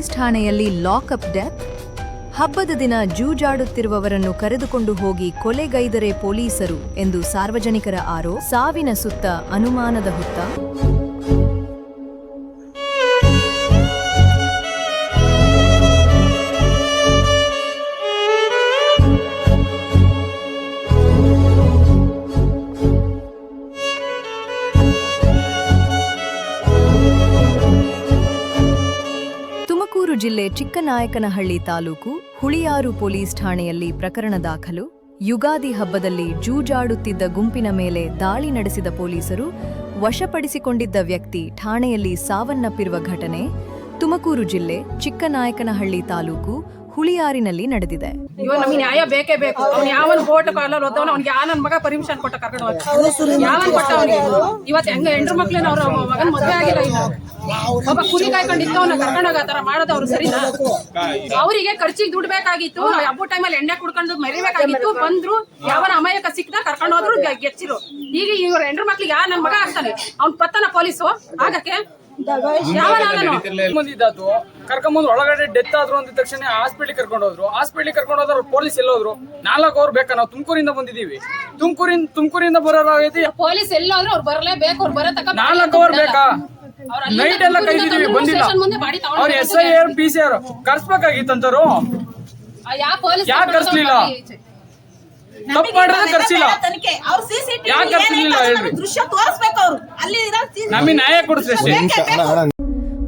Police ಠಾಣೆಯಲ್ಲಿ lockup death. ಹಬ್ಬದ ದಿನ ಜೂಜಾಡುತ್ತಿರುವವರನ್ನು ಕರೆದುಕೊಂಡು ಹೋಗಿ ಕೊಲೆಗೈದರೆ ಪೊಲೀಸರು ಎಂದು ಸಾರ್ವಜನಿಕರ ಆರೋಪ. ಸಾವಿನ ಸುತ್ತ ಅನುಮಾನದ ಹುತ್ತ. ತುಮಕೂರು ಜಿಲ್ಲೆ ಚಿಕ್ಕನಾಯಕನಹಳ್ಳಿ ತಾಲೂಕು ಹುಳಿಯಾರು ಪೊಲೀಸ್ ಠಾಣೆಯಲ್ಲಿ ಪ್ರಕರಣ ದಾಖಲು. ಯುಗಾದಿ ಹಬ್ಬದಲ್ಲಿ ಜೂಜಾಡುತ್ತಿದ್ದ ಗುಂಪಿನ ಮೇಲೆ ದಾಳಿ ನಡೆಸಿದ ಪೊಲೀಸರು ವಶಪಡಿಸಿಕೊಂಡಿದ್ದ ವ್ಯಕ್ತಿ ಠಾಣೆಯಲ್ಲಿ ಸಾವನ್ನಪ್ಪಿರುವ ಘಟನೆ ತುಮಕೂರು ಜಿಲ್ಲೆ ಚಿಕ್ಕನಾಯಕನಹಳ್ಳಿ ತಾಲೂಕು ಹುಳಿಯಾರಿನಲ್ಲಿ ನಡೆದಿದೆ. ಇವಾಗ ನಮಗೆ ನ್ಯಾಯ ಬೇಕೇ ಬೇಕು. ಅವ್ನು ಯಾವನ್ ಬೋಟ್ ಕಾಲಲ್ಲಿ ಓದವನು ಅವ್ನಿಗೆ ನನ್ನ ಮಗ ಪರ್ಮಿಷನ್ ಕೊಟ್ಟ ಕರ್ಕೊಂಡು ಯಾವನ್ ಕೊಟ್ಟ ಅವನಿಗೆ? ಇವತ್ತು ಹೆಂಗ ಹೆಂಡ್ರು ಮಕ್ಳೇನ ಅವ್ರ ಮಗನ್ ಮದುವೆ ಆಗಿಲ್ಲ. ಇನ್ನು ಒಬ್ಬ ಕುರಿ ಕಾಯ್ಕೊಂಡಿತ್ತು ಅವ್ನ ಕರ್ಕೊಂಡೋಗ ಆ ತರ ಮಾಡೋದವ್ರು ಸರಿನಾ? ಅವರಿಗೆ ಖರ್ಚಿಗೆ ದುಡ್ಡು ಬೇಕಾಗಿತ್ತು. ಹಬ್ಬ ಟೈಮಲ್ಲಿ ಎಣ್ಣೆ ಕುಡ್ಕೊಂಡು ಮರಿಬೇಕಾಗಿತ್ತು. ಬಂದ್ರು ಯಾವನ ಅಮಾಯಕ ಸಿಕ್ಕದ ಕರ್ಕೊಂಡು ಹೋದ್ರು ಗೆಚ್ಚಿರು. ಈಗ ಇವ್ರ ಹೆಂಡ್ರು ಮಕ್ಳಿಗೆ ನನ್ನ ಮಗ ಆಗ್ತಾನೆ ಅವ್ನ್ ಪತ್ತನ ಪೊಲೀಸು ಆಗಕ್ಕೆ ಕರ್ಕೊಂಬಂದು ಒಳಗಡೆ ಡೆತ್ ಆದ್ರು ಅಂದ ತಕ್ಷಣ ಹಾಸ್ಪಿಟ್ಲಿಗೆ ಕರ್ಕೊಂಡು ಹೋದ್ರು. ಪೊಲೀಸ್ ಎಲ್ಲೋದ್ರು? 4 ಅವರ್ ಬೇಕಾ? ನಾವು ತುಮಕೂರಿಂದ ಬಂದಿದೀವಿ. ತುಮಕೂರಿಂದ ಬರೋರಾಗೈತಿ. ಪೊಲೀಸ್ ಎಲ್ಲೋದ್ರು ಅವ್ರು ಬರಲೇಬೇಕು. ಅವ್ರು ಬರೋ ತಕ್ಕ 4 ಅವರ್ ಬೇಕಾ? ನೈಟ್ ಎಲ್ಲ ಕೈದಿದೀವಿ, ಬಂದಿಲ್ಲ. ಅವ್ರ SIR PCR ಕರ್ಸ್ಬೇಕಾಗಿತ್ತಂತರು. ಯಾಕೆ ಕರ್ಸ್ಲಿಲ್ಲ? ತಪ್ಪು ಮಾಡಿದ್ರೆ ಕರ್ಸಿಲ್ಲ. ಯಾಕೆ ಕರ್ಸಿಲ್ಲ ಹೇಳ್ರಿ? ನಮಗೆ ನ್ಯಾಯ ಕೊಡಿಸ್ರಿ.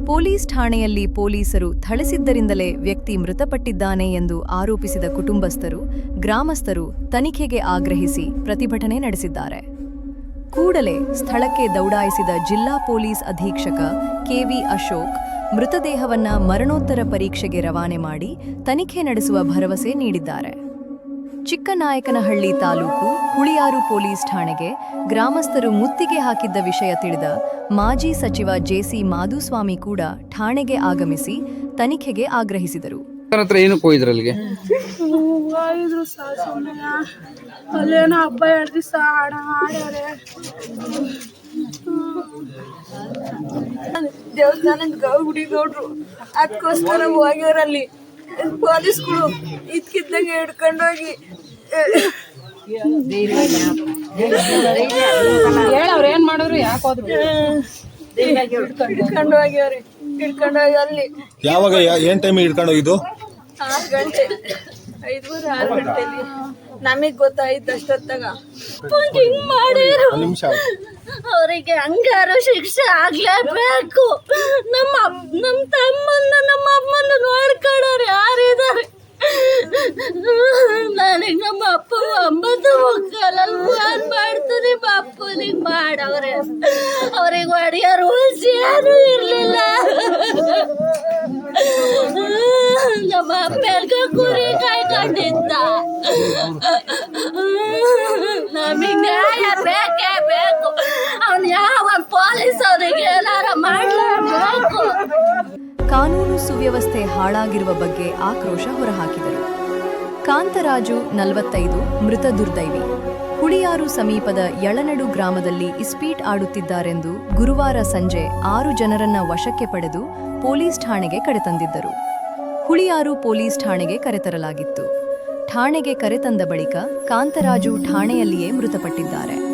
ಪೊಲೀಸ್ ಠಾಣೆಯಲ್ಲಿ ಪೊಲೀಸರು ಥಳಿಸಿದ್ದರಿಂದಲೇ ವ್ಯಕ್ತಿ ಮೃತಪಟ್ಟಿದ್ದಾನೆ ಎಂದು ಆರೋಪಿಸಿದ ಕುಟುಂಬಸ್ಥರು, ಗ್ರಾಮಸ್ಥರು ತನಿಖೆಗೆ ಆಗ್ರಹಿಸಿ ಪ್ರತಿಭಟನೆ ನಡೆಸಿದ್ದಾರೆ. ಕೂಡಲೇ ಸ್ಥಳಕ್ಕೆ ದೌಡಾಯಿಸಿದ ಜಿಲ್ಲಾ ಪೊಲೀಸ್ ಅಧೀಕ್ಷಕ KV ಅಶೋಕ್ ಮೃತದೇಹವನ್ನ ಮರಣೋತ್ತರ ಪರೀಕ್ಷೆಗೆ ರವಾನೆ ಮಾಡಿ ತನಿಖೆ ನಡೆಸುವ ಭರವಸೆ ನೀಡಿದ್ದಾರೆ. ಚಿಕ್ಕನಾಯಕನಹಳ್ಳಿ ತಾಲೂಕು ಹುಳಿಯಾರು ಪೊಲೀಸ್ ಠಾಣೆಗೆ ಗ್ರಾಮಸ್ಥರು ಮುತ್ತಿಗೆ ಹಾಕಿದ್ದ ವಿಷಯ ತಿಳಿದ ಮಾಜಿ ಸಚಿವ JC ಮಾಧುಸ್ವಾಮಿ ಕೂಡ ಠಾಣೆಗೆ ಆಗಮಿಸಿ ತನಿಖೆಗೆ ಆಗ್ರಹಿಸಿದರು. ಅಲ್ಲೇನೋ ಹಬ್ಬ 2 ದಿವಸ ಆಡೋರೆ ದೇವಸ್ಥಾನದ ಹುಡಿಗೌಡ್ರು ಅದಕ್ಕೋಸ್ಕರ ಹೋಗ್ಯವರಲ್ಲಿ ಪೊಲೀಸ್ಗಳು ಇದ್ಕಿದ್ದಂಗೆ ಹಿಡ್ಕೊಂಡೋಗಿ ಹೇಳವ್ರು ಏನ್ ಮಾಡಿದ್ರು ಯಾಕೆ ಹೋದ್ರು ಹಿಡ್ಕೊಂಡೋಗಿ ಅಲ್ಲಿ ಯಾವಾಗ ಏನ್ ಟೈಮ್ ಹಿಡ್ಕೊಂಡು ಹೋಗಿದ್ದು? 6 ಗಂಟೆ 5-6 ಗಂಟೆಲಿ ನಮಗ್ ಗೊತ್ತಾಯ್ತು. ಅಷ್ಟೊತ್ತಾಗ ಹಿಂಗ್ ಮಾಡಿರು. ಅವರಿಗೆ ಹಂಗಾರು ಶಿಕ್ಷೆ ಆಗ್ಲೇಬೇಕು. ನಮ್ಮ ತಮ್ಮನ್ನ ನಮ್ಮ ಅಮ್ಮನ್ನ ನೋಡ್ಕೊಳ್ಳೋರು ಯಾರಿದ್ದಾರೆ? ನನಗೆ ನಮ್ಮ ಅಪ್ಪ 9 ಮುಕ್ಕಾಲಲ್ಲಿ ಫೋನ್ ಮಾಡ್ತೀನಿ, ಅಪ್ಪನಿಗೆ ಮಾಡವ್ರೆ. ಅವ್ರಿಗೆ ಹೊಡೆಯೋ ರೂಲ್ಸ್ ಯಾರು ಇರ್ಲಿಲ್ಲ. ನಮ್ಮ ಅಪ್ಪ ಕುರಿ ಕಾಯ್ಕೊಂಡಿದ್ದ. ನಮಗೆ ನ್ಯಾಯ ಬೇಕೇ ಬೇಕು. ಅವ್ನು ಯಾವ ಪೊಲೀಸ್ ಅವರಿಗೆ ಏನಾರ ಮಾಡಲೇಬೇಕು. ಕಾನೂನು ಸುವ್ಯವಸ್ಥೆ ಹಾಳಾಗಿರುವ ಬಗ್ಗೆ ಆಕ್ರೋಶ ಹೊರಹಾಕಿದರು. ಕಾಂತರಾಜು 45 ಮೃತ ದುರ್ದೈವಿ. ಹುಳಿಯಾರು ಸಮೀಪದ ಯಳನಡು ಗ್ರಾಮದಲ್ಲಿ ಇಸ್ಪೀಟ್ ಆಡುತ್ತಿದ್ದಾರೆಂದು ಗುರುವಾರ ಸಂಜೆ 6 ಜನರನ್ನ ವಶಕ್ಕೆ ಪಡೆದು ಪೊಲೀಸ್ ಠಾಣೆಗೆ ಕರೆತಂದಿದ್ದರು. ಹುಳಿಯಾರು ಪೊಲೀಸ್ ಠಾಣೆಗೆ ಕರೆತರಲಾಗಿತ್ತು. ಠಾಣೆಗೆ ಕರೆತಂದ ಬಳಿಕ ಕಾಂತರಾಜು ಠಾಣೆಯಲ್ಲಿಯೇ ಮೃತಪಟ್ಟಿದ್ದಾರೆ.